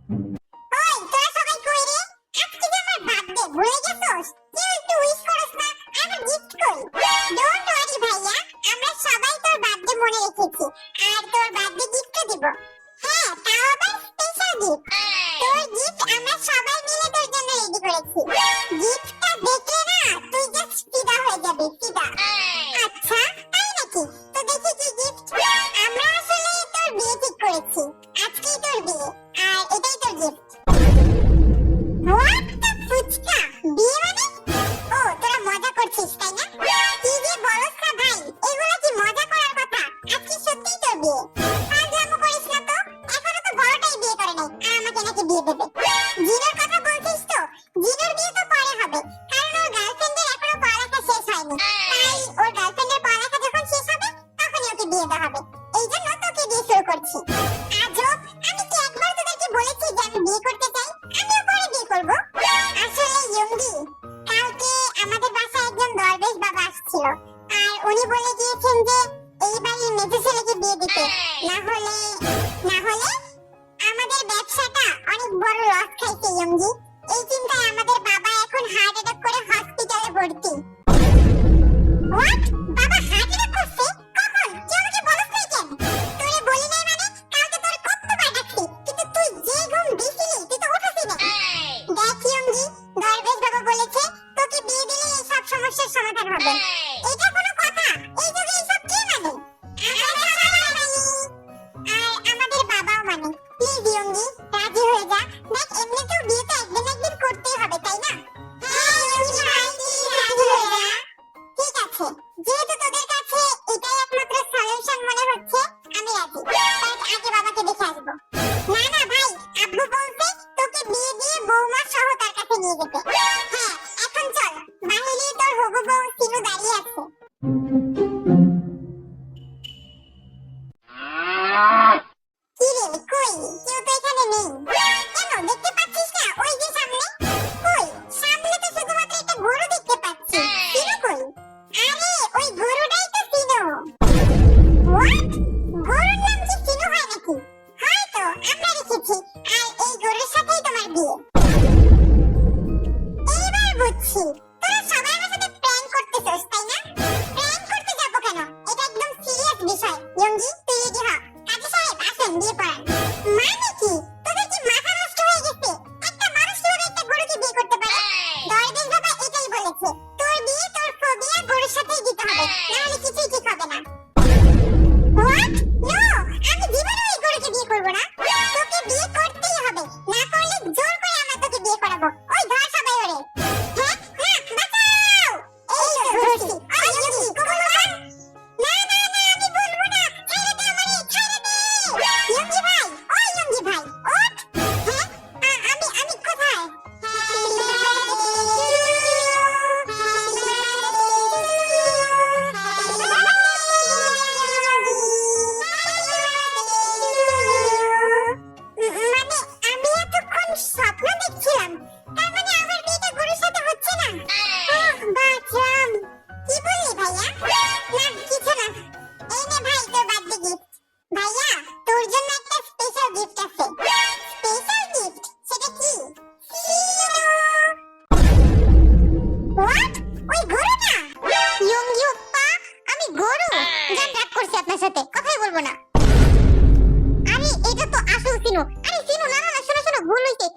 ওই তোরা সবাই কই রে? আজকে যে আমার বার্থডে, ভুলে গেছস? কেউ একটু উইশ করস না? আমার গিফট কই? ডোন্ট ওয়ারি ভাইয়া, আমরা সবাই তোর বার্থডে মনে রেখেছি আর তোর বার্থডে গিফটও দিব। হ্যাঁ, তাও আবার স্পেশাল গিফট। তোর গিফট আমরা সবাই মিলে তোর জন্য রেডি করেছি। গিফটটা দেখলে না তুই জাস্ট ফিদা হয়ে যাবি, ফিদা। আচ্ছা, তাই নাকি? তো দেখি কি গিফট। আমরা আসলে তোর বিয়ে ঠিক করেছি, আজকেই তোর বিয়ে আর এটাই তোর গিফট। What the fuchka? বিয়ে মানে? ও, তোরা মজা করছিস তাই না? কি যে বলছ না ভাই, এগুলো কি মজা করার কথা? আজকে সত্যিই তোর বিয়ে। ফাজলামো করিস না তো, এখনো তো বড়টাই বিয়ে করে নাই আর আমাকে নাকি বিয়ে দেবে। জিনোর কথা বলছিস তো? জিনোর বিয়ে তো পরে হবে, কারণ ওর গার্লফ্রেন্ডের এখনো পড়ালেখা শেষ হয়নি। তাই ওর গার্লফ্রেন্ডের পড়ালেখা যখন শেষ হবে তখনই ওকে বিয়ে দেওয়া হবে। এই জন্য তোকে দিয়ে শুরু করছি। আজব, আমি কি একবার তোদেরকে বলেছি যে আমি বিয়ে করতে চাই? আমিও পরে বিয়ে করব। আসলে ইয়ঙ্গি, কালকে আমাদের বাসায় একজন দরবেশ বাবা আসছিল আর উনি বলে গিয়েছেন যে এই বাড়ির মেজো ছেলেকে বিয়ে দিতে, না হলে আমাদের ব্যবসাটা অনেক বড় লস খাইছে ইয়ঙ্গি। এই চিন্তায় আমাদের বাবা এখন হার্ট অ্যাটাক করে হসপিটালে ভর্তি। হোয়াট? বাবা হার্ট অ্যাটাক করছে? কখন? তুই আমাকে বলছ না কেন? তোরে বলি নাই মানে? কালকে তোরে কতবার ডাকছি, কিন্তু তুই যে ঘুম দিছিলি তুই তো উঠছিস না। দেখ ইয়ঙ্গি, দরবেশ বাবা বলেছে তোকে বিয়ে দিলে এই সব সমস্যার সমাধান হবে। এটা কোনো কথা? এই যুগে এইসব কে মানে? আমরা সবাই মানি আর আমাদের বাবাও মানে। প্লিজ ইয়ঙ্গি, রাজি হয়ে যা। দেখ এমনিতেও বিয়ে তো একদিন একদিন করতেই হবে তাই না? হ্যাঁ ইয়ঙ্গি ভাই, প্লিজ রাজি হয়ে যা। ঠিক আছে, যেহেতু তোদের কাছে এটাই একমাত্র সলিউশন মনে হচ্ছে, আমি রাজি। বাট আগে বাবাকে দেখে আসবো। না না ভাই, আব্বু বলছে তোকে বিয়ে দিয়ে বৌমা সহ তার কাছে নিয়ে যেতে। হ্যাঁ, এখন চল, বাহিরে তোর হবু বউ সিনু দাঁড়িয়ে আছে। কি রে, কই? কেউ তো এখানে নেই। কেন, দেখতে পাচ্ছিস না? ওই যে সামনে। কই? সামনে তো শুধুমাত্র একটা গরু দেখতে পাচ্ছি। সিনু কই? আরে ওই গরুটাই তো সিনু। হোয়াট? গরুর নাম কি সিনু হয় নাকি? হয়তো আমরা রেখেছি আর এই গরুর সাথেই তোমার বিয়ে। এইবার বুঝছি, তোরা সবাই আমার সাথে প্র্যাঙ্ক করতেছস তাই না? প্র্যাঙ্ক করতে যাবো কেন? এটা একদম সিরিয়াস বিষয়। ইয়ঙ্গি, তুই রেডি হ। কাজী সাহেব আসেন, বিয়ে পড়ান। মানে কি? তোদের কি মাথা নষ্ট হয়ে গেছে? একটা মানুষ কিভাবে একটা গরুকে বিয়ে করতে পারে? দরবেশ বাবা এটাই বলেছে, তোর বিয়ে তোর ফোবিয়া গরুর সাথেই দিতে হবে, নাহলে কিছুই ঠিক হবে না। হোয়াট? নো, আমি জীবনে ওই গরুকে বিয়ে করব না। তোকে বিয়ে করতেই হবে, না করলে জোর করে আমরা তোকে বিয়ে করাবো। ওই ধর সবাই ওরে। হ্যাঁ হ্যাঁ, বাঁচাও। এই তো ধরছি। ওই ইয়ঙ্গি, কবুল বল। না না না, আমি বলবো না। ছেড়ে দে আমারে, ছেড়ে দে। ইয়ঙ্গি ভাই, ওই ইয়ঙ্গি ভাই, ওঠ। হ্যাঁ, আমি কোথায়? মানে আমি এতক্ষণ স্বপ্ন দেখছিলাম, তার মানে আমার বিয়েটা গরুর সাথে হচ্ছে না। বাঁচলাম। কি বললি ভাইয়া? না কিছু না। এই নে ভাই তোর বার্থডে গিফট। ভাইয়া, তোর জন্য একটা স্পেশাল গিফট আছে। Special gift? সেটা কি? হোয়াট? ওই গরুটা? ইয়ঙ্গি ওপ্পা, আমি গরু? জান, রাগ করছি আপনার সাথে, কথাই বলবো না। আরে এটা তো আসল সিনু। আরে সিনু, না না না, শোনো শোনো, ভুল হইছে।